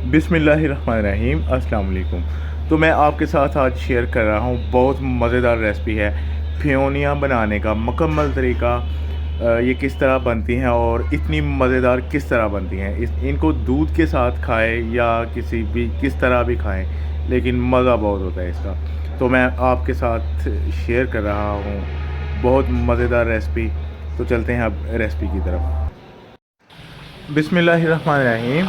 बिस्मिल्लाहिर्रहमानिर्रहीम अस्सलाम वालेकुम। तो मैं आपके साथ आज शेयर कर रहा हूँ, बहुत मज़ेदार रेसिपी है फ़ियोनिया बनाने का मुकम्मल तरीका। ये किस तरह बनती हैं और इतनी मज़ेदार किस तरह बनती हैं। इनको दूध के साथ खाएं या किसी भी किस तरह भी खाएं, लेकिन मज़ा बहुत होता है इसका। तो मैं आपके साथ शेयर कर रहा हूँ बहुत मज़ेदार रेसिपी। तो चलते हैं अब रेसिपी की तरफ। बिस्मिल्लाहिर्रहमानिर्रहीम।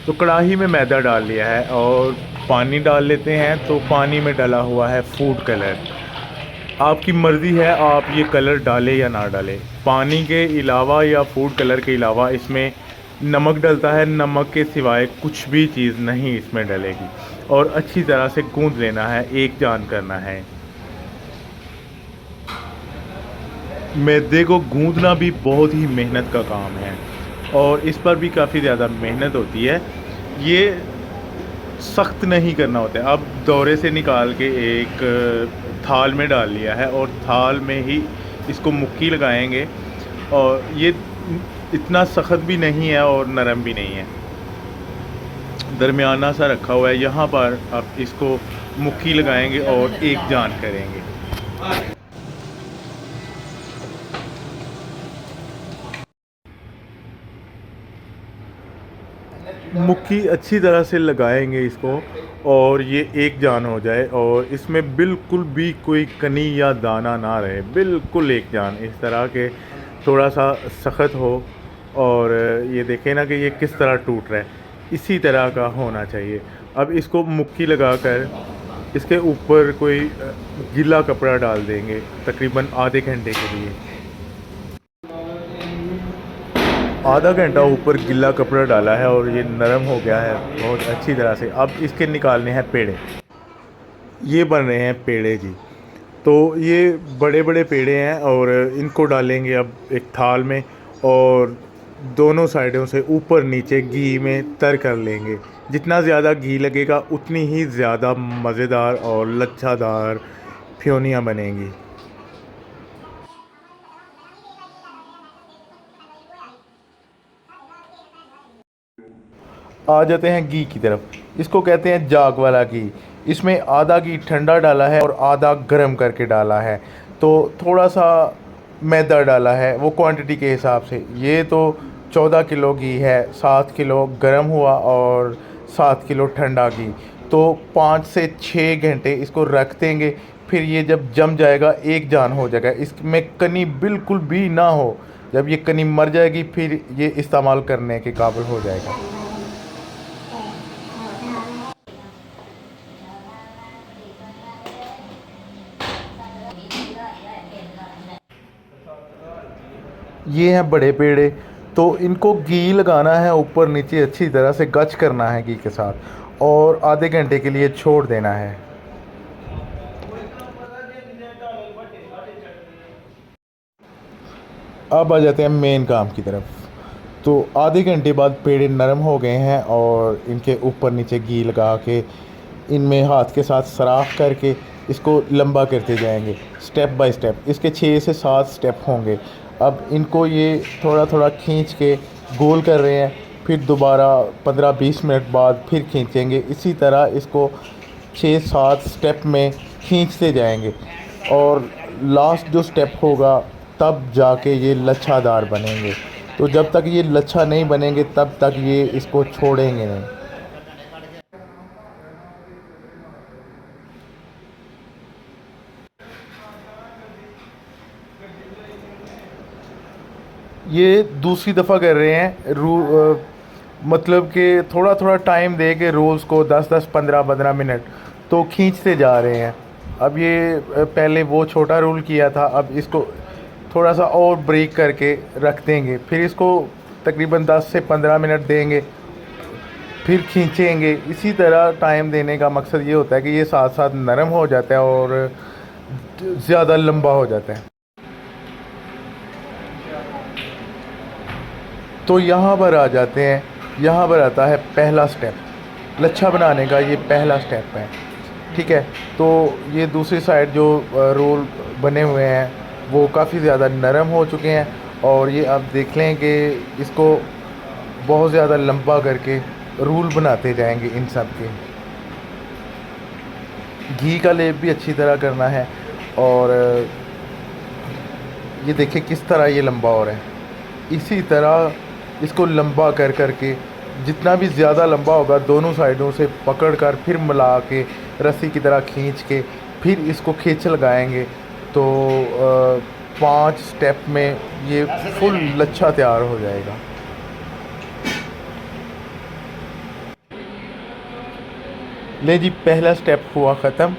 तो कढ़ाई में मैदा डाल लिया है और पानी डाल लेते हैं। तो पानी में डाला हुआ है फूड कलर। आपकी मर्ज़ी है आप ये कलर डालें या ना डालें। पानी के अलावा या फूड कलर के अलावा इसमें नमक डलता है। नमक के सिवाय कुछ भी चीज़ नहीं इसमें डलेगी। और अच्छी तरह से गूंद लेना है, एक जान करना है। मैदे को गूंदना भी बहुत ही मेहनत का काम है और इस पर भी काफ़ी ज़्यादा मेहनत होती है। ये सख्त नहीं करना होता है। अब दौरे से निकाल के एक थाल में डाल लिया है और थाल में ही इसको मुक्की लगाएंगे। और ये इतना सख्त भी नहीं है और नरम भी नहीं है, दरमियाना सा रखा हुआ है। यहाँ पर अब इसको मुक्की लगाएंगे और एक जान करेंगे। मुक्की अच्छी तरह से लगाएंगे इसको और ये एक जान हो जाए और इसमें बिल्कुल भी कोई कनी या दाना ना रहे, बिल्कुल एक जान इस तरह के थोड़ा सा सख्त हो। और ये देखें ना कि ये किस तरह टूट रहा है, इसी तरह का होना चाहिए। अब इसको मुक्की लगाकर इसके ऊपर कोई गीला कपड़ा डाल देंगे तकरीबन आधे घंटे के लिए। आधा घंटा ऊपर गीला कपड़ा डाला है और ये नरम हो गया है बहुत अच्छी तरह से। अब इसके निकालने हैं पेड़े। ये बन रहे हैं पेड़े जी। तो ये बड़े बड़े पेड़े हैं और इनको डालेंगे अब एक थाल में और दोनों साइडों से ऊपर नीचे घी में तर कर लेंगे। जितना ज़्यादा घी लगेगा उतनी ही ज़्यादा मज़ेदार और लच्छादार फ़ियोनियाँ बनेंगी। आ जाते हैं घी की तरफ। इसको कहते हैं जाग वाला घी। इसमें आधा घी ठंडा डाला है और आधा गर्म करके डाला है। तो थोड़ा सा मैदा डाला है वो क्वांटिटी के हिसाब से। ये तो 14 किलो घी है, 7 किलो गर्म हुआ और 7 किलो ठंडा घी। तो 5 से 6 घंटे इसको रख देंगे। फिर ये जब जम जाएगा एक जान हो जाएगा, इसमें कनी बिल्कुल भी ना हो। जब ये कनी मर जाएगी फिर ये इस्तेमाल करने के काबिल हो जाएगा। ये हैं बड़े पेड़े। तो इनको घी लगाना है ऊपर नीचे, अच्छी तरह से गच करना है घी के साथ और आधे घंटे के लिए छोड़ देना है। अब आ जाते हैं मेन काम की तरफ। तो आधे घंटे बाद पेड़े नरम हो गए हैं और इनके ऊपर नीचे घी लगा के इनमें हाथ के साथ सराख करके इसको लंबा करते जाएंगे स्टेप बाय स्टेप। इसके 6 से 7 स्टेप होंगे। अब इनको ये थोड़ा थोड़ा खींच के गोल कर रहे हैं। फिर दोबारा 15-20 मिनट बाद फिर खींचेंगे। इसी तरह इसको 6-7 स्टेप में खींचते जाएंगे और लास्ट जो स्टेप होगा तब जाके ये लच्छादार बनेंगे। तो जब तक ये लच्छा नहीं बनेंगे तब तक ये इसको छोड़ेंगे नहीं। ये दूसरी दफ़ा कर रहे हैं मतलब कि थोड़ा थोड़ा टाइम दे के रोल्स को 10-10 15-15 मिनट तो खींचते जा रहे हैं। अब ये पहले वो छोटा रोल किया था, अब इसको थोड़ा सा और ब्रेक करके रख देंगे। फिर इसको तकरीबन 10 से 15 मिनट देंगे, फिर खींचेंगे। इसी तरह टाइम देने का मकसद ये होता है कि ये साथ साथ नरम हो जाता है और ज़्यादा लंबा हो जाता है। तो यहाँ पर आ जाते हैं, यहाँ पर आता है पहला स्टेप। लच्छा बनाने का ये पहला स्टेप है, ठीक है। तो ये दूसरी साइड जो रोल बने हुए हैं वो काफ़ी ज़्यादा नरम हो चुके हैं और ये आप देख लें कि इसको बहुत ज़्यादा लंबा करके रूल बनाते जाएंगे इन सब के। घी का लेप भी अच्छी तरह करना है। और ये देखिए किस तरह ये लंबा हो रहा है। इसी तरह इसको लंबा कर कर के, जितना भी ज़्यादा लंबा होगा दोनों साइडों से पकड़ कर फिर मिला के रस्सी की तरह खींच के फिर इसको खींच लगाएंगे तो 5 स्टेप में ये फुल लच्छा तैयार हो जाएगा। ले जी, पहला स्टेप हुआ ख़त्म।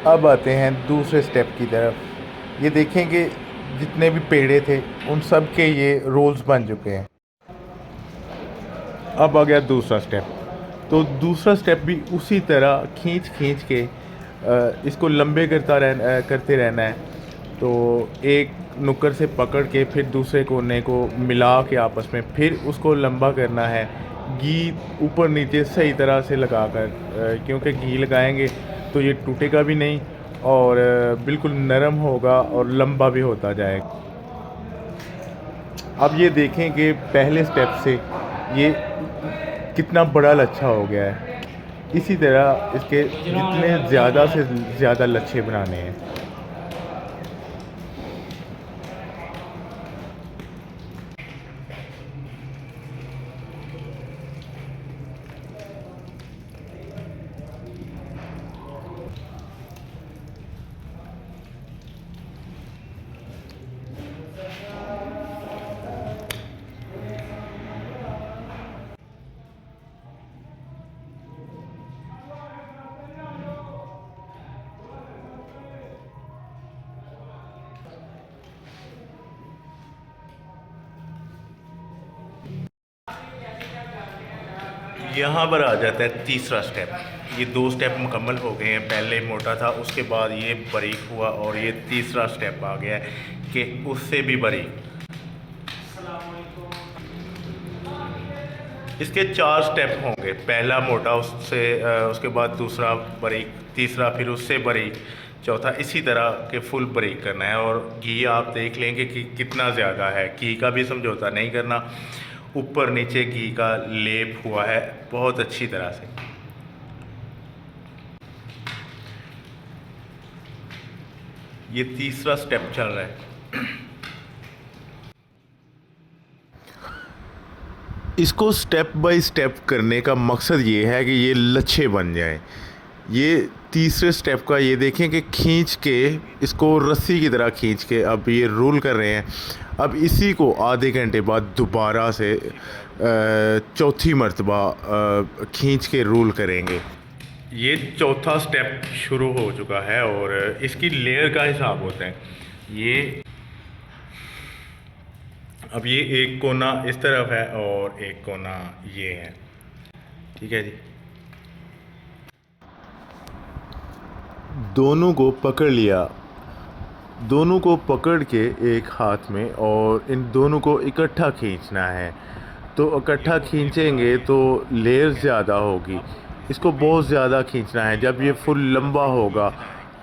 अब आते हैं दूसरे स्टेप की तरफ। ये देखेंगे जितने भी पेड़े थे उन सब के ये रोल्स बन चुके हैं। अब आ गया दूसरा स्टेप। तो दूसरा स्टेप भी उसी तरह खींच खींच के इसको लंबे करते रहना है। तो एक नुक्कड़ से पकड़ के फिर दूसरे कोने को मिला के आपस में फिर उसको लंबा करना है। घी ऊपर नीचे सही तरह से लगाकर, क्योंकि घी लगाएंगे तो ये टूटेगा भी नहीं और बिल्कुल नरम होगा और लंबा भी होता जाएगा। अब ये देखें कि पहले स्टेप से ये कितना बड़ा लच्छा हो गया है। इसी तरह इसके जितने ज़्यादा से ज़्यादा लच्छे बनाने हैं। यहाँ पर आ जाता है तीसरा स्टेप। ये 2 स्टेप मुकम्मल हो गए हैं। पहले मोटा था, उसके बाद ये बारीक हुआ और ये तीसरा स्टेप आ गया है कि उससे भी बारीक। इसके 4 स्टेप होंगे। पहला मोटा, उसके बाद दूसरा बारीक, तीसरा फिर उससे बारीक, चौथा इसी तरह के फुल बारीक करना है। और घी आप देख लेंगे कि कितना ज़्यादा है। घी का भी समझौता नहीं करना। ऊपर नीचे घी का लेप हुआ है बहुत अच्छी तरह से। ये तीसरा स्टेप चल रहा है। इसको स्टेप बाय स्टेप करने का मकसद ये है कि ये लच्छे बन जाएं। ये तीसरे स्टेप का ये देखें कि खींच के इसको रस्सी की तरह खींच के अब ये रोल कर रहे हैं। अब इसी को आधे घंटे बाद दोबारा से चौथी मर्तबा खींच के रोल करेंगे। ये चौथा स्टेप शुरू हो चुका है और इसकी लेयर का हिसाब होता है। ये अब ये एक कोना इस तरफ है और एक कोना ये है। ठीक है जी। दोनों को पकड़ लिया, दोनों को पकड़ के एक हाथ में और इन दोनों को इकट्ठा खींचना है। तो इकट्ठा खींचेंगे तो लेयर ज़्यादा होगी। इसको बहुत ज़्यादा खींचना है। जब ये फुल लंबा होगा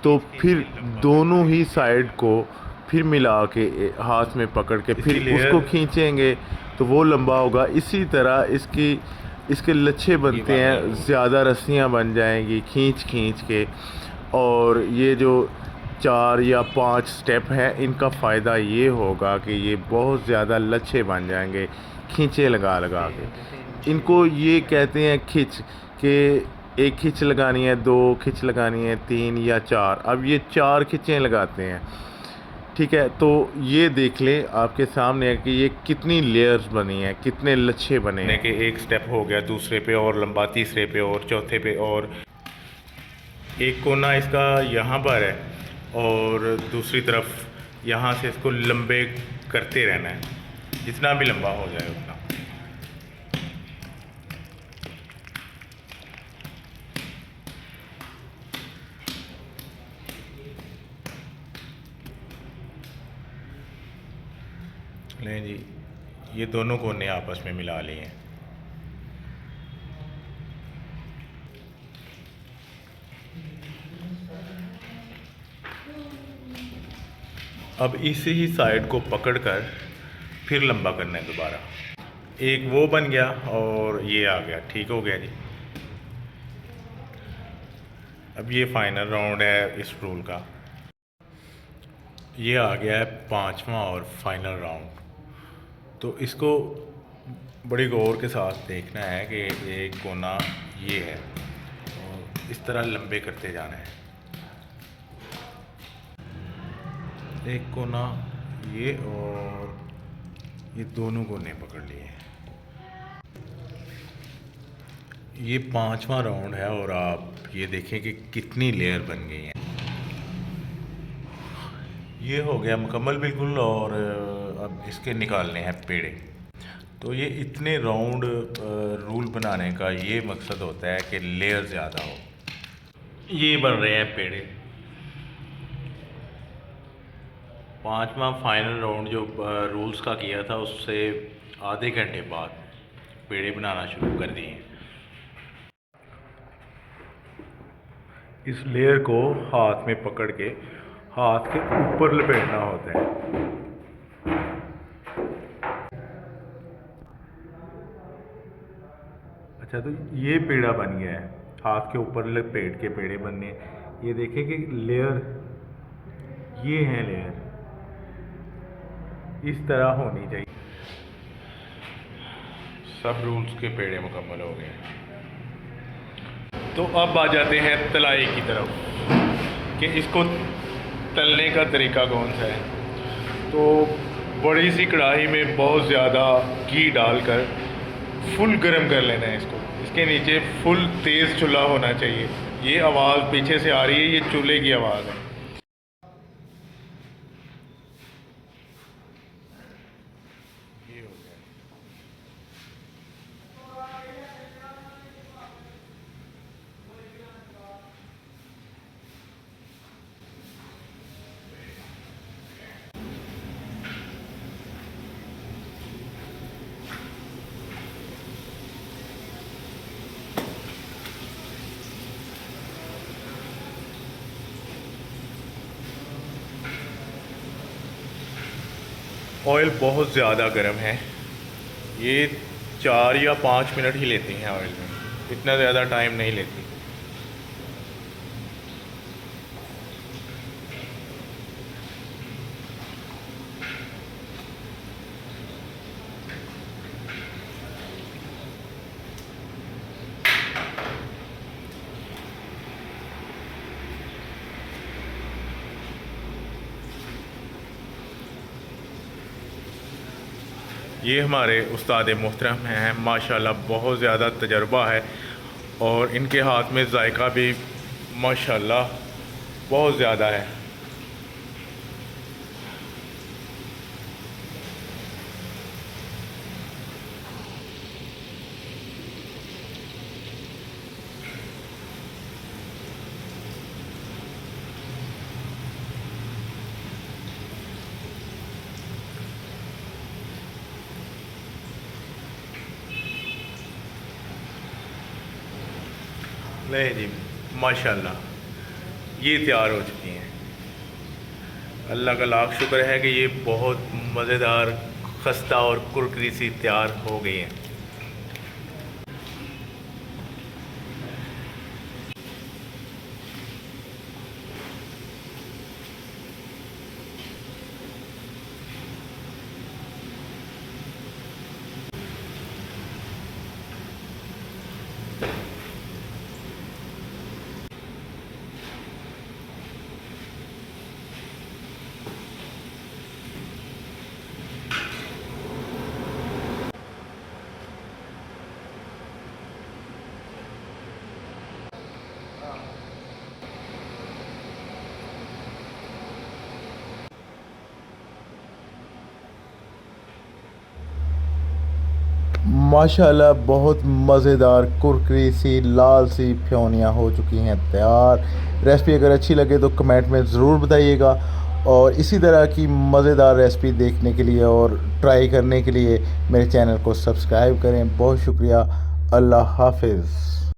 तो फिर दोनों ही साइड को फिर मिला के हाथ में पकड़ के फिर उसको खींचेंगे तो वो लंबा होगा। इसी तरह इसके लच्छे बनते हैं। ज़्यादा रस्सियाँ बन जाएंगी खींच खींच के। और ये जो 4 या 5 स्टेप हैं इनका फ़ायदा ये होगा कि ये बहुत ज़्यादा लच्छे बन जाएंगे खींचे लगा लगा के। इनको ये कहते हैं खिंच, के एक खिंच लगानी है, 2 खिंच लगानी है, 3 या 4। अब ये 4 खिंचें लगाते हैं। ठीक है, तो ये देख लें आपके सामने है कि ये कितनी लेयर्स बनी हैं, कितने लच्छे बने हैं। कि एक स्टेप हो गया, दूसरे पे और लंबा, तीसरे पे और चौथे पे, और एक कोना इसका यहाँ पर है और दूसरी तरफ यहाँ से इसको लंबे करते रहना है, जितना भी लंबा हो जाए उतना। लें जी, ये दोनों कोने आपस में मिला लिए हैं। अब इसी ही साइड को पकड़कर फिर लंबा करना है दोबारा। एक वो बन गया और ये आ गया, ठीक हो गया जी। अब ये फाइनल राउंड है इस रोल का। ये आ गया है पांचवा और फाइनल राउंड। तो इसको बड़ी गौर के साथ देखना है कि एक कोना ये है और इस तरह लंबे करते जाना है। एक कोना ये और ये दोनों कोने पकड़ लिए। ये पांचवा राउंड है और आप ये देखें कि कितनी लेयर बन गई हैं। ये हो गया मुकम्मल बिल्कुल। और अब इसके निकालने हैं पेड़े। तो ये इतने राउंड रूल बनाने का ये मकसद होता है कि लेयर ज़्यादा हो। ये बन रहे हैं पेड़े। पांचवा फाइनल राउंड जो रूल्स का किया था उससे आधे घंटे बाद पेड़े बनाना शुरू कर दिए। इस लेयर को हाथ में पकड़ के हाथ के ऊपर लपेटना होता है। अच्छा, तो ये पेड़ा बन गया है। हाथ के ऊपर लपेट के पेड़े बनने। ये देखें कि लेयर, ये है लेयर, इस तरह होनी चाहिए। सब रूल्स के पेड़े मुकम्मल हो गए। तो अब आ जाते हैं तलाई की तरफ कि इसको तलने का तरीका कौन सा है। तो बड़ी सी कढ़ाई में बहुत ज़्यादा घी डालकर फुल गर्म कर लेना है इसको। इसके नीचे फुल तेज़ चूल्हा होना चाहिए। ये आवाज़ पीछे से आ रही है, ये चूल्हे की आवाज़ है। ये हो गया। ऑयल बहुत ज़्यादा गर्म है। ये 4 या 5 मिनट ही लेती हैं ऑयल में, इतना ज़्यादा टाइम नहीं लेती। ये हमारे उस्ताद मोहतरम हैं, माशाल्लाह बहुत ज़्यादा तजर्बा है और इनके हाथ में जायका भी माशाल्लाह बहुत ज़्यादा है। नहीं जी, माशाल्लाह ये तैयार हो चुकी हैं। अल्लाह का लाख शुक्र है कि ये बहुत मज़ेदार, खस्ता और कुरकुरी सी तैयार हो गई हैं। माशाल्लाह बहुत मज़ेदार कुरकुरी सी लाल सी फ्योनियाँ हो चुकी हैं तैयार। रेसिपी अगर अच्छी लगे तो कमेंट में ज़रूर बताइएगा और इसी तरह की मज़ेदार रेसिपी देखने के लिए और ट्राई करने के लिए मेरे चैनल को सब्सक्राइब करें। बहुत शुक्रिया। अल्लाह हाफ़िज़।